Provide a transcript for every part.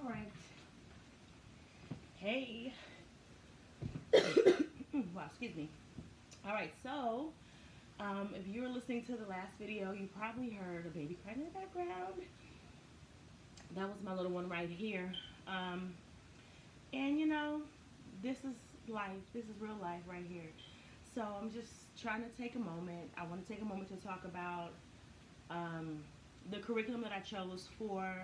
All right. Hey. Wow, excuse me. All right, so if you were listening to the last video, you probably heard a baby crying in the background. That was my little one right here. And you know, this is life. This is real life right here. So I'm just trying to take a moment. I want to take a moment to talk about the curriculum that I chose for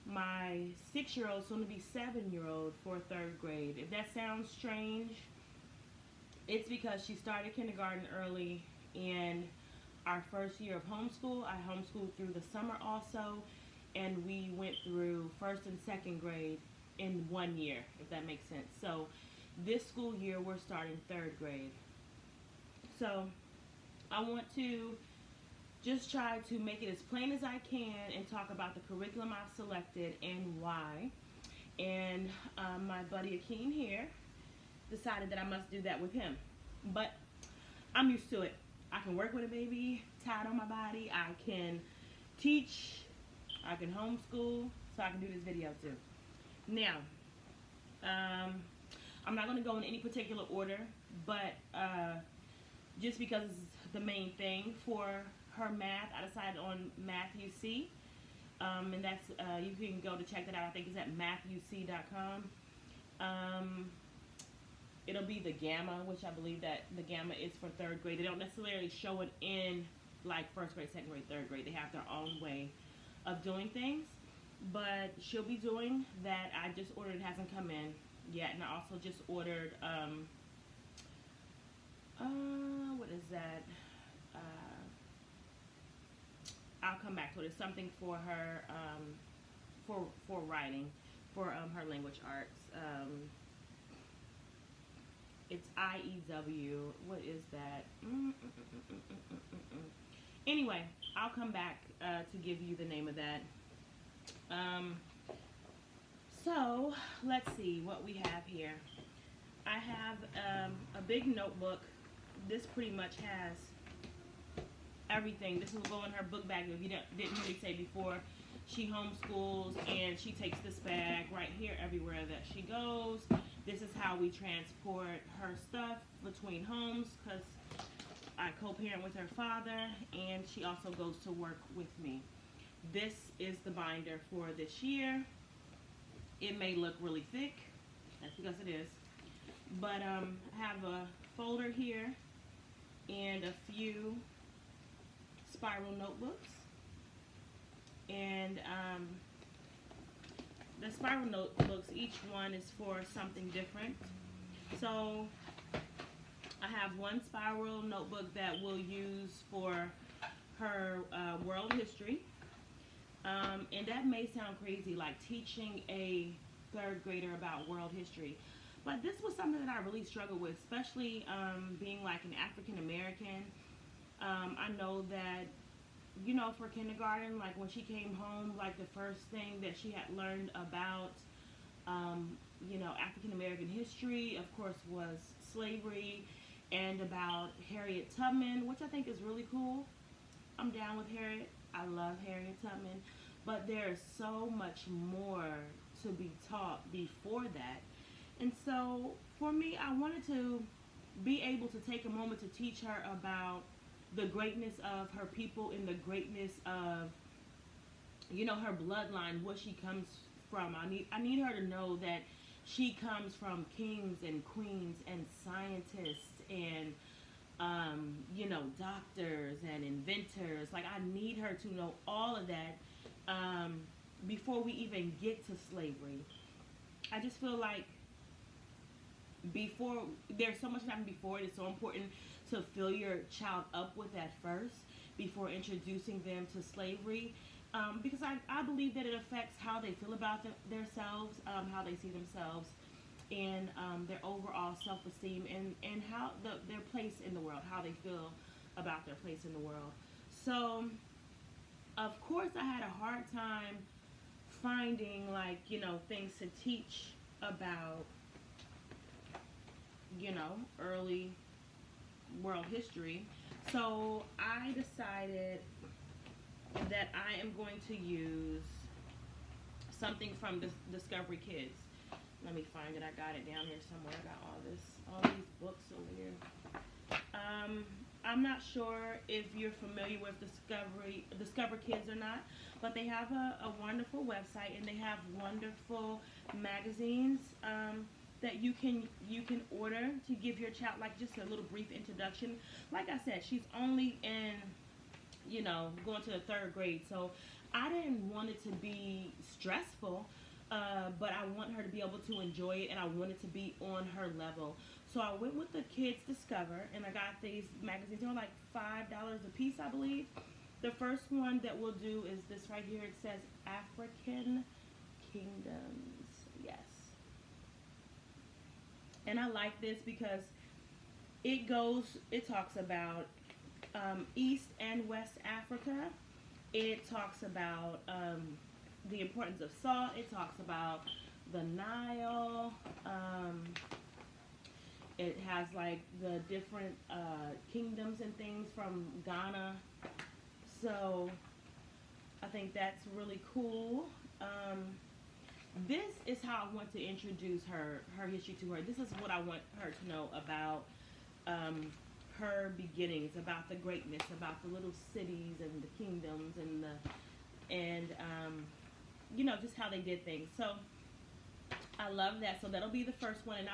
my 6-year-old, soon to be 7-year-old for 3rd grade. If that sounds strange, it's because she started kindergarten early in our first year of homeschool. I homeschooled through the summer also, and we went through 1st and 2nd grade in 1 year, if that makes sense. So this school year we're starting 3rd grade. So I want to just try to make it as plain as I can and talk about the curriculum I've selected and why. And my buddy Akeem here decided that I must do that with him. But I'm used to it. I can work with a baby tied on my body. I can teach. I can homeschool. So I can do this video too. Now, I'm not going to go in any particular order, but just because it's the main thing for her math, I decided on Math UC, and that's you can go to check that out. I think it's at mathuc.com. It'll be the Gamma, which I believe that the Gamma is for 3rd grade. They don't necessarily show it in like 1st grade, 2nd grade, 3rd grade. They have their own way of doing things, but she'll be doing that. I just ordered, it hasn't come in yet, and I also just ordered what is that? I'll come back to it. It's something for her, for writing, for her language arts. It's IEW. What is that? Anyway, I'll come back to give you the name of that. So let's see what we have here. I have a big notebook. This pretty much has everything. This will go in her book bag. If you didn't hear me say before, she homeschools and she takes this bag right here everywhere that she goes. This is how we transport her stuff between homes, because I co-parent with her father and she also goes to work with me. This is the binder for this year. It may look really thick, that's because it is, but I have a folder here and a few spiral notebooks, and the spiral notebooks, each one is for something different. So I have one spiral notebook that we'll use for her world history, and that may sound crazy, like teaching a 3rd grader about world history, but this was something that I really struggled with, especially being like an African American. I know that, you know, for kindergarten, like when she came home, like the first thing that she had learned about, you know, African American history, of course, was slavery, and about Harriet Tubman, which I think is really cool. I'm down with Harriet. I love Harriet Tubman, but there is so much more to be taught before that. And so for me, I wanted to be able to take a moment to teach her about the greatness of her people and the greatness of, you know, her bloodline, where she comes from. I need her to know that she comes from kings and queens and scientists and you know, doctors and inventors. Like, I need her to know all of that before we even get to slavery. I just feel like before, there's so much that happened before it. It's so important to fill your child up with that first before introducing them to slavery, because I believe that it affects how they feel about themselves, how they see themselves, and their overall self-esteem, and how their place in the world, how they feel about their place in the world. So of course I had a hard time finding, like, you know, things to teach about, you know, early world history. So I decided that I am going to use something from Discovery Kids. Let me find it. I got it down here somewhere. I got all these books over here. I'm not sure if you're familiar with Discover Kids or not, but they have a wonderful website, and they have wonderful magazines that you can order to give your child, like, just a little brief introduction. Like I said, she's only in, going to the 3rd grade, so I didn't want it to be stressful, but I want her to be able to enjoy it, and I want it to be on her level. So I went with the Kids Discover, and I got these magazines. They were like $5 a piece, I believe. The first one that we'll do is this right here. It says African Kingdoms. Yes. And I like this because it talks about East and West Africa. It talks about the importance of salt. It talks about the Nile. It has like the different kingdoms and things from Ghana. So I think that's really cool. This is how I want to introduce her history to her. This is what I want her to know about her beginnings, about the greatness, about the little cities and the kingdoms and just how they did things. So I love that. So that'll be the first one, and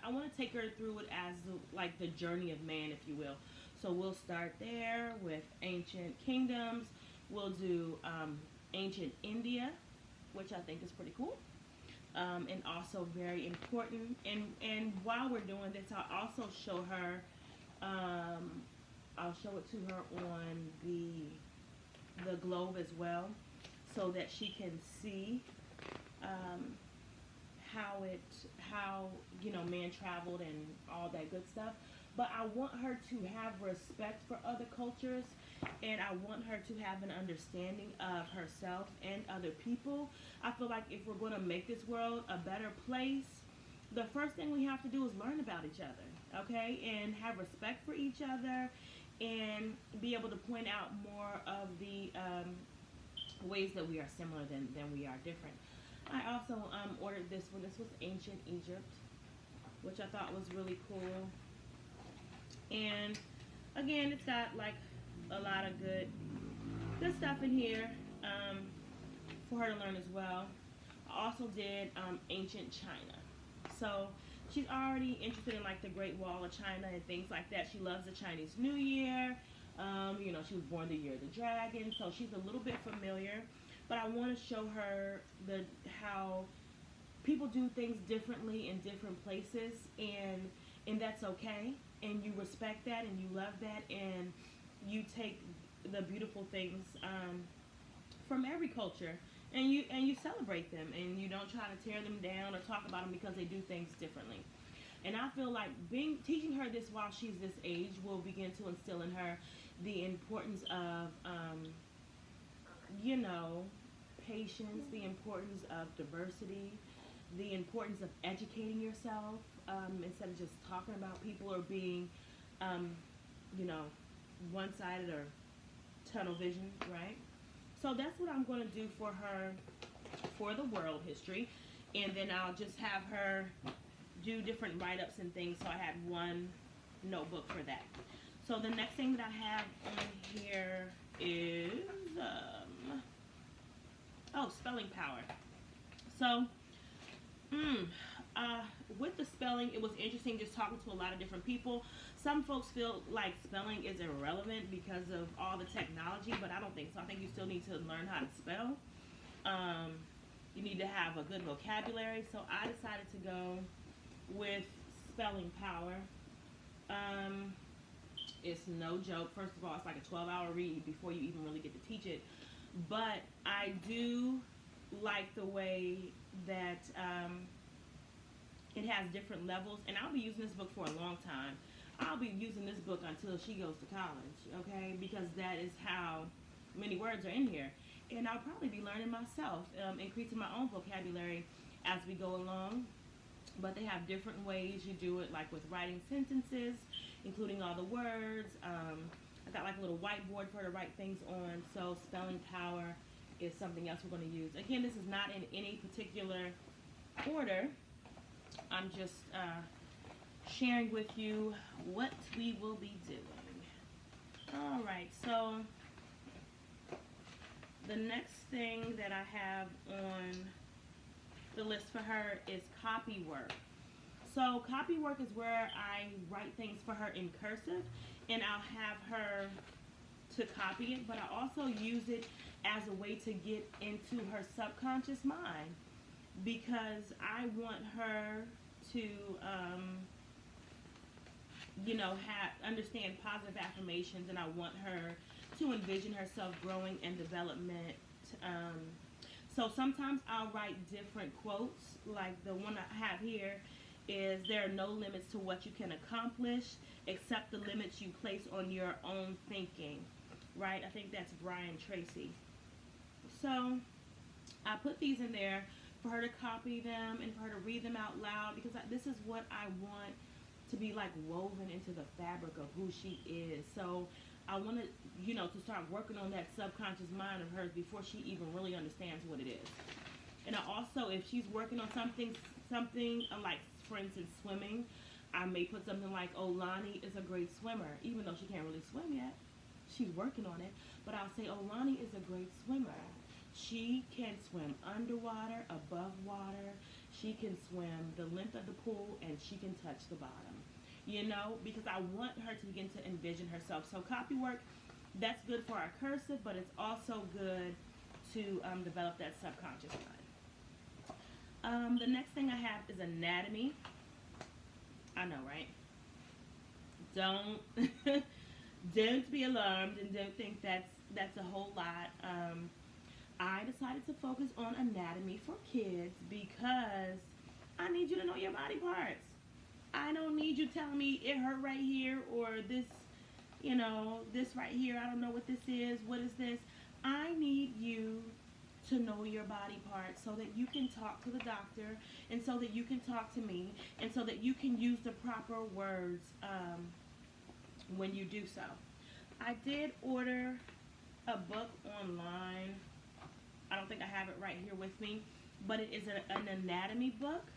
I want to take her through it as like the journey of man, if you will. So we'll start there with ancient kingdoms. We'll do ancient India, which I think is pretty cool, and also very important. And while we're doing this, I'll also show her. I'll show it to her on the globe as well, so that she can see how man traveled and all that good stuff. But I want her to have respect for other cultures, and I want her to have an understanding of herself and other people. I feel like if we're going to make this world a better place, the first thing we have to do is learn about each other, okay? And have respect for each other, and be able to point out more of the ways that we are similar than we are different. I also ordered this one. This was Ancient Egypt, which I thought was really cool. And again, it's got like a lot of good stuff in here for her to learn as well. I also did Ancient China. So she's already interested in like the Great Wall of China and things like that. She loves the Chinese New Year. She was born the year of the dragon, so she's a little bit familiar. But I want to show her how people do things differently in different places, and that's okay. And you respect that, and you love that, and you take the beautiful things from every culture, and you celebrate them, and you don't try to tear them down or talk about them because they do things differently. And I feel like teaching her this while she's this age will begin to instill in her the importance of patience, the importance of diversity, the importance of educating yourself instead of just talking about people or being, one-sided or tunnel vision, right? So that's what I'm going to do for her for the world history. And then I'll just have her do different write-ups and things. So I had one notebook for that. So the next thing that I have on here is, spelling power. So, with the spelling, it was interesting just talking to a lot of different people. Some folks feel like spelling is irrelevant because of all the technology, but I don't think so. I think you still need to learn how to spell. You need to have a good vocabulary. So I decided to go with spelling power. It's no joke. First of all, it's like a 12-hour read before you even really get to teach it. But I do like the way that it has different levels, and I'll be using this book for a long time. I'll be using this book until she goes to college, okay? Because that is how many words are in here. And I'll probably be learning myself, increasing my own vocabulary as we go along. But they have different ways you do it, like with writing sentences, including all the words. I got like a little whiteboard for her to write things on. So spelling power is something else we're going to use. Again, this is not in any particular order. I'm just sharing with you what we will be doing. All right, so the next thing that I have on the list for her is copy work. So copy work is where I write things for her in cursive, and I'll have her to copy it, but I also use it as a way to get into her subconscious mind, because I want her to understand positive affirmations, and I want her to envision herself growing and development. So sometimes I'll write different quotes, like the one I have here is, there are no limits to what you can accomplish except the limits you place on your own thinking, right? I think that's Brian Tracy. So I put these in there for her to copy them and for her to read them out loud, because this is what I want to be like woven into the fabric of who she is. So I want to, to start working on that subconscious mind of hers before she even really understands what it is. And I also, if she's working on something like, for instance, swimming, I may put something like, oh, Lonnie is a great swimmer, even though she can't really swim yet. She's working on it. But I'll say, oh, Lonnie is a great swimmer. She can swim underwater, above water. She can swim the length of the pool, and she can touch the bottom. Because I want her to begin to envision herself. So copy work, that's good for our cursive, but it's also good to develop that subconscious mind. The next thing I have is anatomy. I know, right? Don't be alarmed, and don't think that's a whole lot. I decided to focus on anatomy for kids because I need you to know your body parts. I don't need you telling me it hurt right here, or this, this right here, I don't know what this is. What is this? I need you to know your body parts so that you can talk to the doctor, and so that you can talk to me, and so that you can use the proper words when you do so. I did order a book online. I don't think I have it right here with me, but it is an anatomy book.